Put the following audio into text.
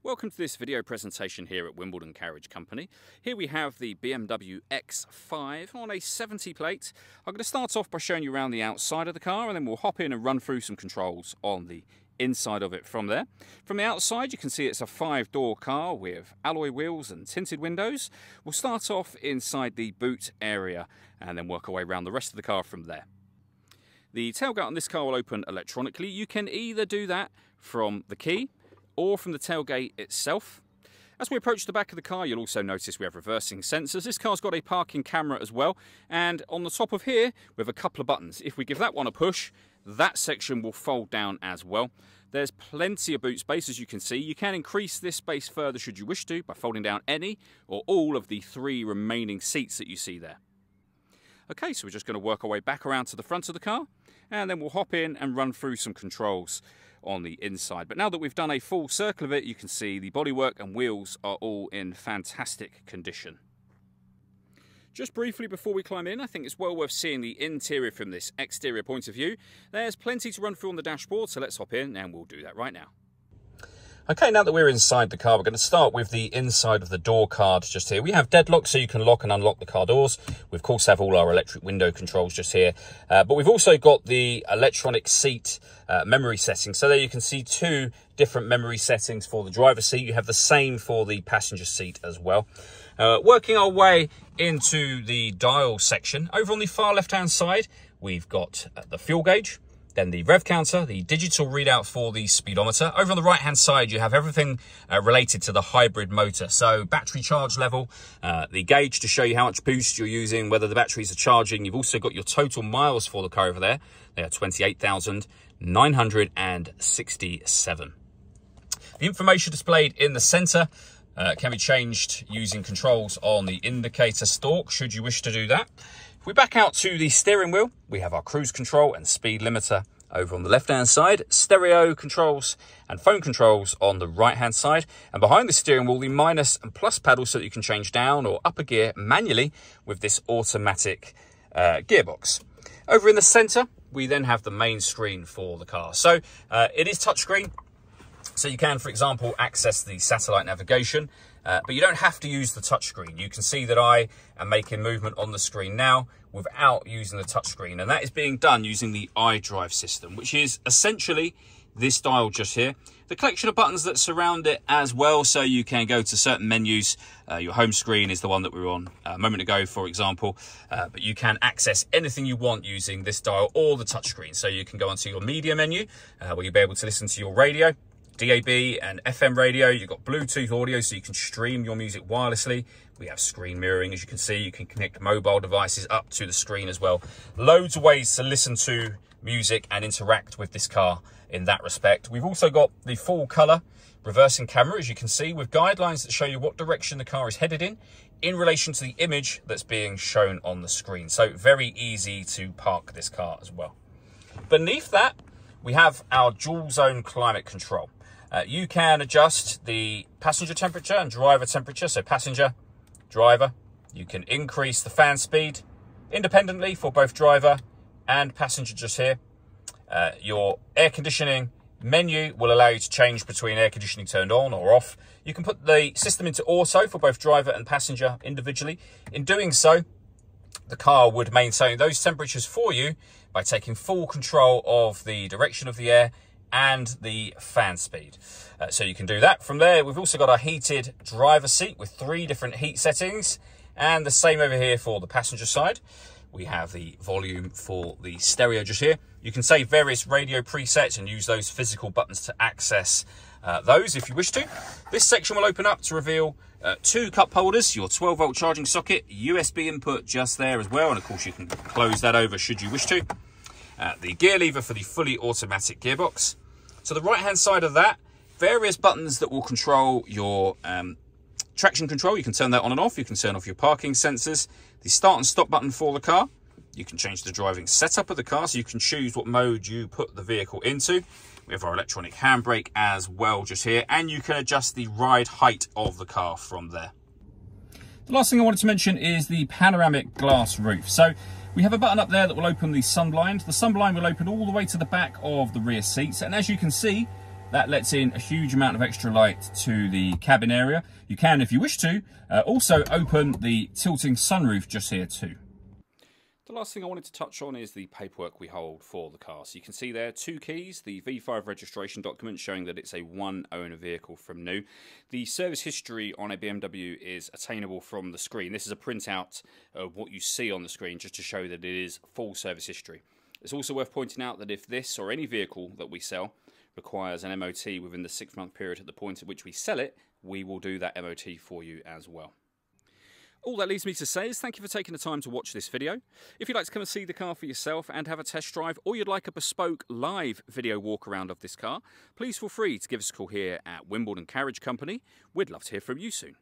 Welcome to this video presentation here at Wimbledon Carriage Company. Here we have the BMW X5 on a 70 plate. I'm going to start off by showing you around the outside of the car, and then we'll hop in and run through some controls on the inside of it from there. From the outside you can see it's a 5-door car with alloy wheels and tinted windows. We'll start off inside the boot area and then work our way around the rest of the car from there. The tailgate on this car will open electronically. You can either do that from the key or from the tailgate itself. As we approach the back of the car, you'll also notice we have reversing sensors. This car's got a parking camera as well, and on the top of here we have a couple of buttons. If we give that one a push, that section will fold down as well. There's plenty of boot space, as you can see. You can increase this space further should you wish to by folding down any or all of the 3 remaining seats that you see there. Okay, so we're just going to work our way back around to the front of the car, and then we'll hop in and run through some controls on the inside. But now that we've done a full circle of it, you can see the bodywork and wheels are all in fantastic condition. Just briefly before we climb in, I think it's well worth seeing the interior from this exterior point of view. There's plenty to run through on the dashboard, so let's hop in and we'll do that right now. Okay, now that we're inside the car, we're going to start with the inside of the door card just here. We have deadlock, so you can lock and unlock the car doors. We, of course, have all our electric window controls just here. But we've also got the electronic seat memory settings. So there you can see 2 different memory settings for the driver's seat. You have the same for the passenger seat as well. Working our way into the dial section. Over on the far left-hand side, we've got the fuel gauge. Then the rev counter, the digital readout for the speedometer. Over on the right hand side you have everything related to the hybrid motor. So battery charge level, the gauge to show you how much boost you're using, whether the batteries are charging. You've also got your total miles for the car over there. They are 28,967. The information displayed in the center can be changed using controls on the indicator stalk should you wish to do that. If we back out to the steering wheel, we have our cruise control and speed limiter over on the left-hand side, stereo controls and phone controls on the right-hand side, and behind the steering wheel, the minus and plus pedals so that you can change down or up a gear manually with this automatic gearbox. Over in the center, we then have the main screen for the car. So it is touchscreen, so you can, for example, access the satellite navigation. But you don't have to use the touchscreen. You can see that I am making movement on the screen now without using the touchscreen. And that is being done using the iDrive system, which is essentially this dial just here. The collection of buttons that surround it as well, so you can go to certain menus. Your home screen is the one that we were on a moment ago, for example. But you can access anything you want using this dial or the touchscreen. So you can go onto your media menu, where you'll be able to listen to your radio. DAB and FM radio. You've got Bluetooth audio, so you can stream your music wirelessly. We have screen mirroring, as you can see. You can connect mobile devices up to the screen as well. Loads of ways to listen to music and interact with this car in that respect. We've also got the full color reversing camera, as you can see, with guidelines that show you what direction the car is headed in relation to the image that's being shown on the screen. So very easy to park this car as well. Beneath that, we have our dual zone climate control. You can adjust the passenger temperature and driver temperature. So passenger, driver. You can increase the fan speed independently for both driver and passenger just here. Your air conditioning menu will allow you to change between air conditioning turned on or off. You can put the system into auto for both driver and passenger individually. In doing so, the car would maintain those temperatures for you by taking full control of the direction of the air and the fan speed. So you can do that. From there, we've also got our heated driver seat with 3 different heat settings, and the same over here for the passenger side. We have the volume for the stereo just here. You can save various radio presets and use those physical buttons to access those if you wish to. This section will open up to reveal 2 cup holders, your 12-volt charging socket, USB input just there as well, and of course you can close that over should you wish to. The gear lever for the fully automatic gearbox. To the right hand side of that, various buttons that will control your traction control. You can turn that on and off. You can turn off your parking sensors. The start and stop button for the car. You can change the driving setup of the car, so you can choose what mode you put the vehicle into. We have our electronic handbrake as well just here, and you can adjust the ride height of the car from there. The last thing I wanted to mention is the panoramic glass roof. So we have a button up there that will open the sunblind. The sunblind will open all the way to the back of the rear seats, and as you can see, That lets in a huge amount of extra light to the cabin area. You can, if you wish to, also open the tilting sunroof just here too. The last thing I wanted to touch on is the paperwork we hold for the car. So you can see there 2 keys, the V5 registration document showing that it's a one owner vehicle from new. The service history on a BMW is attainable from the screen. This is a printout of what you see on the screen just to show that it is full service history. It's also worth pointing out that if this or any vehicle that we sell requires an MOT within the 6-month period at the point at which we sell it, we will do that MOT for you as well. All that leaves me to say is thank you for taking the time to watch this video. If you'd like to come and see the car for yourself and have a test drive, or you'd like a bespoke live video walk around of this car, please feel free to give us a call here at Wimbledon Carriage Company. We'd love to hear from you soon.